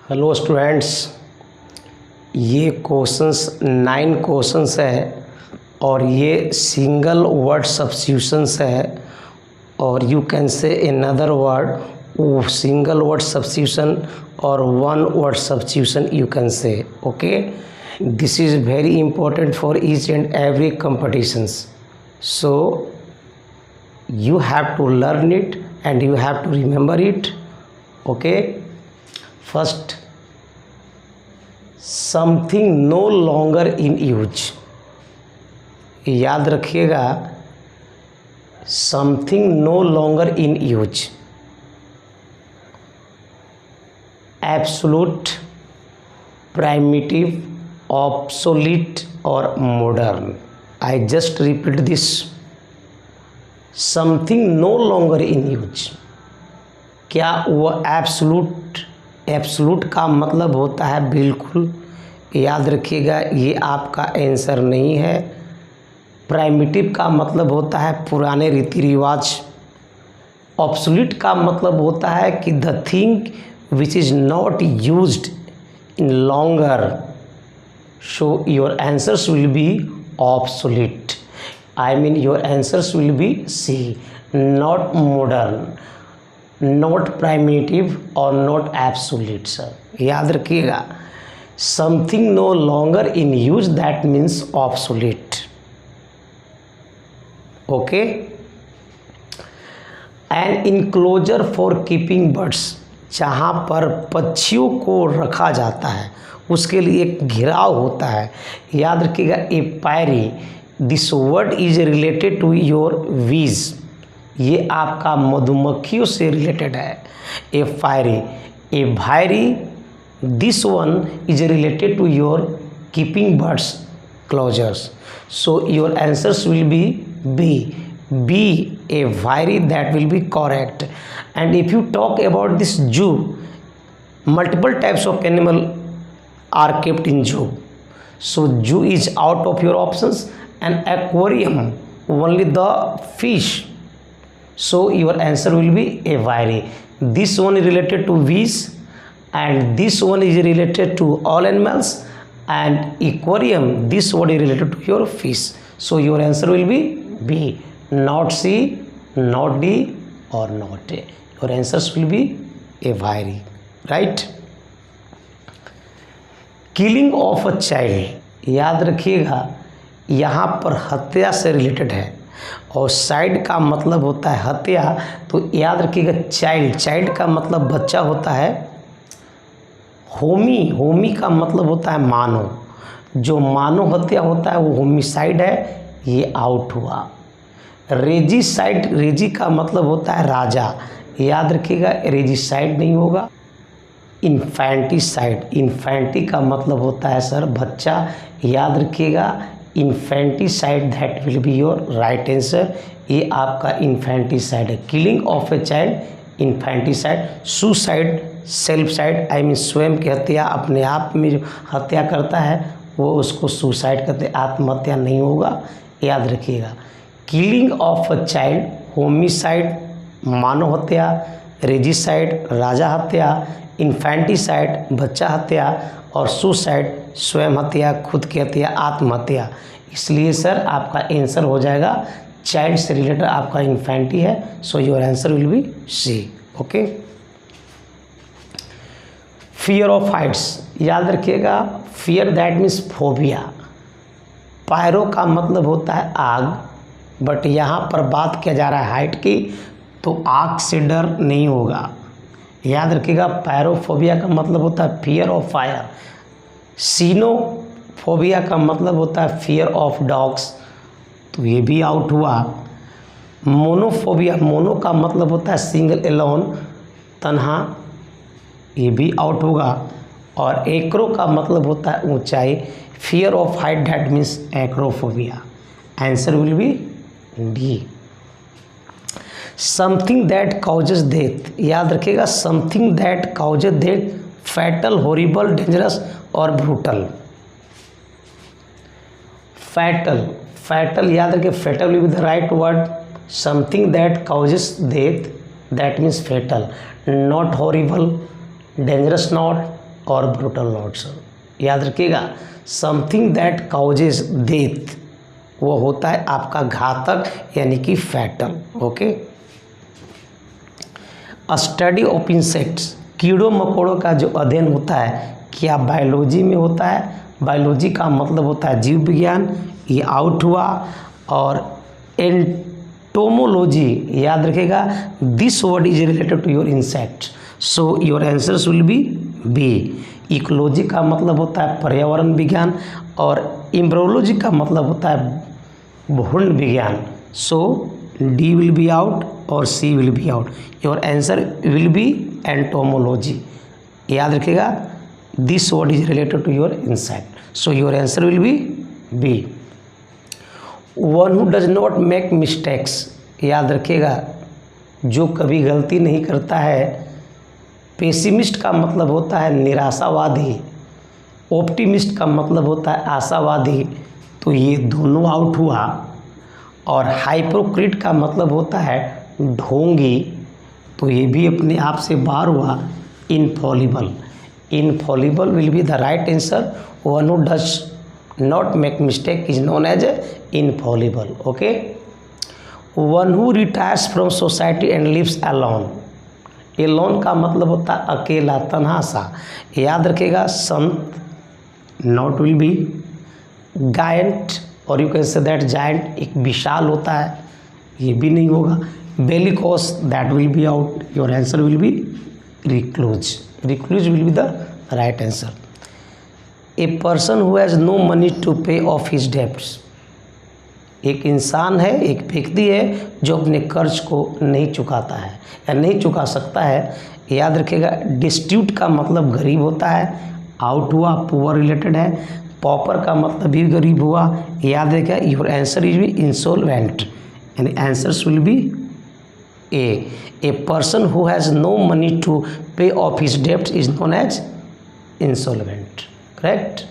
Hello students, ये questions 9 questions है और ये सिंगल वर्ड सब्स्टिट्यूशंस है और you can say another word single word substitution और one word substitution you can say. Okay, this is very important for each and every competitions. So you have to learn it and you have to remember it. Okay, first, something no longer in use. याद रखिएगा, something no longer in use. Absolute, primitive, obsolete or modern. I just repeat this. Something no longer in use. क्या वो absolute का मतलब होता है बिल्कुल? याद रखिएगा, ये आपका आंसर नहीं है. प्राइमिटिव का मतलब होता है पुराने रीति रिवाज. ऑब्सोल्यूट का मतलब होता है कि the thing which is not used in longer. So your answers will be obsolete. I mean your answers will be C. Not modern, not primitive or not absolute. Sir, याद रखिएगा, something no longer in use, that means obsolete. Okay. An enclosure for keeping birds. जहाँ पर पक्षियों को रखा जाता है उसके लिए एक घेराव होता है. याद रखिएगा, apiary. This word is related to your bees. ये आपका मधुमक्खियों से रिलेटेड है. Apiary, aviary. This one is related to your keeping birds closures. So your answers will be B, a viary. That will be correct. And if you talk about this zoo, multiple types of animal are kept in zoo. So zoo is out of your options, and aquarium only the fish. So your answer will be a viary. This one is related to bees and this one is related to all animals, and aquarium, this one is related to your fish. So your answer will be B, not C, not D or not A. Your answers will be a viary, right? Killing of a child. याद रखिएगा, यहाँ पर हत्या से related है और side का मतलब होता है हत्या. तो याद रखिएगा, चाइल्ड का मतलब बच्चा होता है. होमी का मतलब होता है मानव. जो मानव हत्या होता है वो होमिसाइड है. ये आउट हुआ. रेजी का मतलब होता है राजा. याद रखिएगा, रेजिसाइड नहीं होगा. इन्फेंटी का मतलब होता है सर बच्चा. याद रखिएगा, infanticide, that will be your right answer. ये आपका इन्फेंटिसाइड है. Killing of a child, infanticide. Suicide, self side, I mean स्वयं की हत्या. अपने आप में जो हत्या करता है वो उसको सुसाइड कहते हैं. आत्महत्या नहीं होगा, याद रखिएगा. Killing of a child, homicide मानव हत्या, रेजिसाइड राजा हत्या, इन्फेंटिसाइड बच्चा हत्या और सुसाइड स्वयं हत्या, खुद की हत्या, आत्महत्या. इसलिए सर आपका आंसर हो जाएगा चाइल्ड से रिलेटेड आपका इन्फेंटी है. So your answer will be C. Okay. Fear of heights. याद रखिएगा, fear that means phobia. Pyro का मतलब होता है आग, बट यहाँ पर बात किया जा रहा है हाइट की, तो आग से डर नहीं होगा. याद रखिएगा, पैरोफोबिया का मतलब होता है फियर ऑफ फायर. सीनोफोबिया का मतलब होता है फियर ऑफ डॉग्स, तो ये भी आउट हुआ. मोनोफोबिया, मोनो का मतलब होता है सिंगल एलोन, तन्हा, ये भी आउट होगा. और एक्रो का मतलब होता है ऊंचाई. Fear of height, that means acrophobia. Answer will B D. Something that causes death. याद रखिएगा, something that causes death, fatal, horrible, dangerous और ब्रूटल. फैटल याद रखिए, fatal will be the right word. Something that causes death, that means fatal. Not horrible, dangerous not, और brutal not sir. याद रखिएगा, something that causes death वो होता है आपका घातक यानी कि fatal. Okay. Study of insects, कीड़ों मकोड़ों का जो अध्ययन होता है क्या बायोलॉजी में होता है। बायोलॉजी का मतलब होता है जीव विज्ञान, ये आउट हुआ। और एंटोमोलॉजी, याद रखेगा this word is related to your insect, so your answers will be B. Ecology का मतलब होता है पर्यावरण विज्ञान और एम्ब्रियोलॉजी का मतलब होता है भ्रूण विज्ञान, so D will be out और C will be out. Your answer will be entomology. याद रखिएगा this word is related to your insect, so your answer will be B. One who does not make mistakes, याद रखिएगा जो कभी गलती नहीं करता है। पेसिमिस्ट का मतलब होता है निराशावादी, ऑप्टिमिस्ट का मतलब होता है आशावादी, तो ये दोनों आउट हुआ। और हाइपोक्रिट का मतलब होता है ढोंगी, तो ये भी अपने आप से बाहर हुआ। Infallible, infallible will be the right answer. One who does not make mistake is known as infallible. Okay. One who retires from society and lives alone, alone का मतलब होता है अकेला, तन्हा सा। याद रखेगा संत, नॉट विल बी। गायंट और you can say that giant एक विशाल होता है, ये भी नहीं होगा। Bellicose that will be out. Your answer will be recluse, recluse will be the right answer. A person who has no money to pay off his debts, एक इंसान है, एक व्यक्ति है जो अपने कर्ज को नहीं चुकाता है या नहीं चुका सकता है। याद रखिएगा डिस्ट्यूट का मतलब गरीब होता है, आउट हुआ। पुअर रिलेटेड है। पॉपर का मतलब भी गरीब हुआ। याद रखिएगा your answer is B insolvent, यानी answers will be a person who has no money to pay off his debts is known as insolvent. Correct.